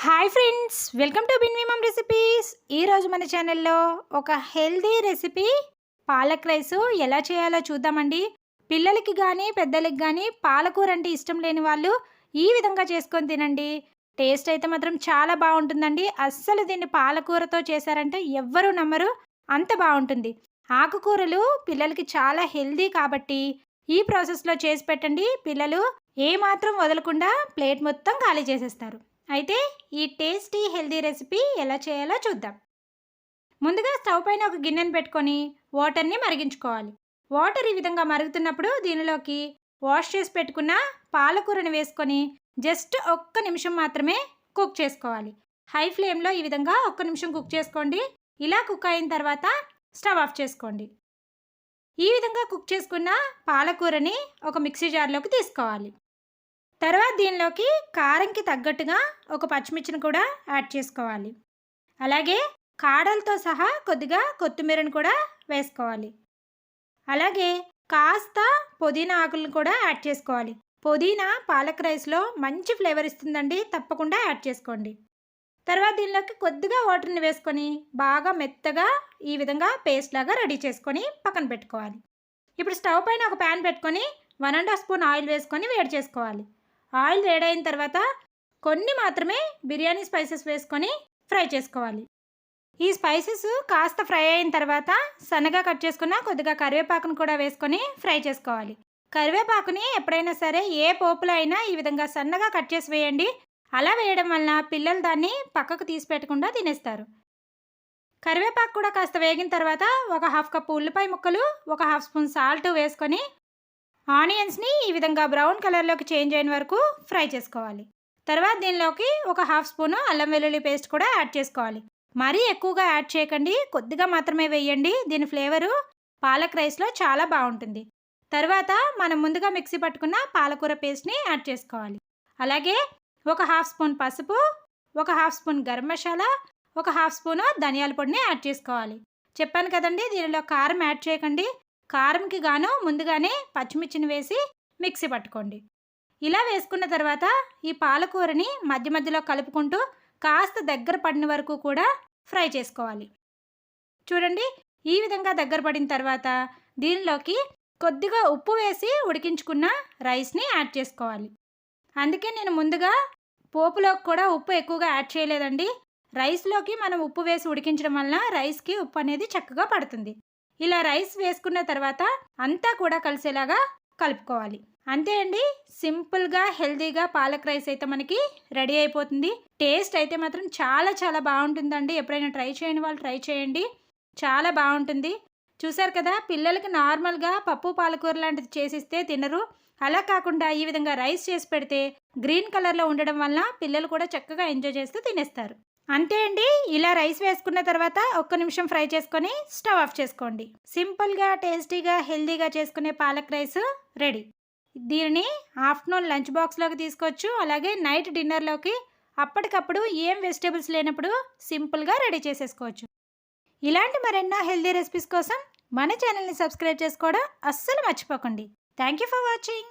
Hi friends, welcome to బిన్వి mum recipes. ఈరోజు మన ఛానల్లో ఒక హెల్దీ రెసిపీ పాలక్ రైస్ ఎలా చేయాలో చూద్దామండి. పిల్లలకి కానీ పెద్దలకి కానీ పాలకూర అంటే ఇష్టం లేని వాళ్ళు ఈ విధంగా చేసుకొని తినండి. టేస్ట్ అయితే మాత్రం చాలా బాగుంటుందండి. అస్సలు దీన్ని పాలకూరతో చేశారంటే ఎవ్వరూ నమ్మరు, అంత బాగుంటుంది. ఆకుకూరలు పిల్లలకి చాలా హెల్దీ కాబట్టి ఈ ప్రాసెస్లో చేసి పెట్టండి. పిల్లలు ఏమాత్రం వదలకుండా ప్లేట్ మొత్తం ఖాళీ చేసేస్తారు. అయితే ఈ టేస్టీ హెల్దీ రెసిపీ ఎలా చేయాలో చూద్దాం. ముందుగా స్టవ్ పైన ఒక గిన్నెను పెట్టుకొని వాటర్ని మరిగించుకోవాలి. వాటర్ ఈ విధంగా మరుగుతున్నప్పుడు దీనిలోకి వాష్ చేసి పెట్టుకున్న పాలకూరని వేసుకొని జస్ట్ ఒక్క నిమిషం మాత్రమే కుక్ చేసుకోవాలి. హై ఫ్లేమ్లో ఈ విధంగా ఒక్క నిమిషం కుక్ చేసుకోండి. ఇలా కుక్ అయిన తర్వాత స్టవ్ ఆఫ్ చేసుకోండి. ఈ విధంగా కుక్ చేసుకున్న పాలకూరని ఒక మిక్సీ జార్లోకి తీసుకోవాలి. తర్వాత దీనిలోకి కారంకి తగ్గట్టుగా ఒక పచ్చిమిర్చిని కూడా యాడ్ చేసుకోవాలి. అలాగే కాడలతో సహా కొద్దిగా కొత్తిమీరను కూడా వేసుకోవాలి. అలాగే కాస్త పుదీనా ఆకులను కూడా యాడ్ చేసుకోవాలి. పుదీనా పాలక్ రైస్లో మంచి ఫ్లేవర్ ఇస్తుందండి, తప్పకుండా యాడ్ చేసుకోండి. తర్వాత దీనిలోకి కొద్దిగా వాటర్ని వేసుకొని బాగా మెత్తగా ఈ విధంగా పేస్ట్ లాగా రెడీ చేసుకొని పక్కన పెట్టుకోవాలి. ఇప్పుడు స్టవ్ పైన ఒక ప్యాన్ పెట్టుకొని 1.5 స్పూన్ ఆయిల్ వేసుకొని వేడి చేసుకోవాలి. ఆయిల్ వేడైన తర్వాత కొన్ని మాత్రమే బిర్యానీ స్పైసెస్ వేసుకొని ఫ్రై చేసుకోవాలి. ఈ స్పైసెస్ కాస్త ఫ్రై అయిన తర్వాత సన్నగా కట్ చేసుకున్న కొద్దిగా కరివేపాకును కూడా వేసుకొని ఫ్రై చేసుకోవాలి. కరివేపాకుని ఎప్పుడైనా సరే ఏ పోపులో అయినా ఈ విధంగా సన్నగా కట్ చేసి వేయండి. అలా వేయడం వలన పిల్లలు దాన్ని పక్కకు తీసి పెట్టకుండా తినేస్తారు. కరివేపాకు కూడా కాస్త వేగిన తర్వాత ఒక 1/2 కప్పు ఉల్లిపాయ ముక్కలు, ఒక 1/2 స్పూన్ సాల్ట్ వేసుకొని ఆనియన్స్ని ఈ విధంగా బ్రౌన్ కలర్లోకి చేంజ్ అయిన వరకు ఫ్రై చేసుకోవాలి. తర్వాత దీనిలోకి ఒక 1/2 స్పూను అల్లం వెల్లుల్లి పేస్ట్ కూడా యాడ్ చేసుకోవాలి. మరీ ఎక్కువగా యాడ్ చేయకండి, కొద్దిగా మాత్రమే వేయండి. దీని ఫ్లేవరు పాలక్ రైస్లో చాలా బాగుంటుంది. తర్వాత మనం ముందుగా మిక్సీ పట్టుకున్న పాలకూర పేస్ట్ని యాడ్ చేసుకోవాలి. అలాగే ఒక 1/2 స్పూన్ పసుపు, ఒక 1/2 స్పూన్ గరం మసాలా, ఒక 1/2 స్పూను ధనియాల పొడిని యాడ్ చేసుకోవాలి. చెప్పాను కదండి, దీనిలో కారం యాడ్ చేయకండి. కారంకి గాను ముందుగానే పచ్చిమిర్చిని వేసి మిక్సీ పట్టుకోండి. ఇలా వేసుకున్న తర్వాత ఈ పాలకూరని మధ్య మధ్యలో కలుపుకుంటూ కాస్త దగ్గర పడిన వరకు కూడా ఫ్రై చేసుకోవాలి. చూడండి, ఈ విధంగా దగ్గర పడిన తర్వాత దీనిలోకి కొద్దిగా ఉప్పు వేసి ఉడికించుకున్న రైస్ని యాడ్ చేసుకోవాలి. అందుకే నేను ముందుగా పోపులోకి కూడా ఉప్పు ఎక్కువగా యాడ్ చేయలేదండి. రైస్లోకి మనం ఉప్పు వేసి ఉడికించడం వలన రైస్కి ఉప్పు అనేది చక్కగా పడుతుంది. ఇలా రైస్ వేసుకున్న తర్వాత అంతా కూడా కలిసేలాగా కలుపుకోవాలి. అంతే అండి, సింపుల్గా హెల్తీగా పాలక్ రైస్ అయితే మనకి రెడీ అయిపోతుంది. టేస్ట్ అయితే మాత్రం చాలా చాలా బాగుంటుందండి. ఎప్పుడైనా ట్రై చేయని వాళ్ళు ట్రై చేయండి, చాలా బాగుంటుంది. చూసారు కదా, పిల్లలకి నార్మల్గా పప్పు పాలకూర లాంటిది చేసిస్తే తినరు. అలా కాకుండా ఈ విధంగా రైస్ చేసి పెడితే గ్రీన్ కలర్లో ఉండడం వలన పిల్లలు కూడా చక్కగా ఎంజాయ్ చేస్తూ తినేస్తారు. అంతే అండి, ఇలా రైస్ వేసుకున్న తర్వాత ఒక్క నిమిషం ఫ్రై చేసుకొని స్టవ్ ఆఫ్ చేసుకోండి. సింపుల్గా టేస్టీగా హెల్దీగా చేసుకునే పాలక్ రైస్ రెడీ. దీనిని ఆఫ్టర్నూన్ లంచ్ బాక్స్లోకి తీసుకోవచ్చు. అలాగే నైట్ డిన్నర్లోకి అప్పటికప్పుడు ఏం వెజిటేబుల్స్ లేనప్పుడు సింపుల్గా రెడీ చేసేసుకోవచ్చు. ఇలాంటి మరెన్నో హెల్దీ రెసిపీస్ కోసం మన ఛానల్ని సబ్స్క్రైబ్ చేసుకోవడం అస్సలు మర్చిపోకండి. Thank you for watching.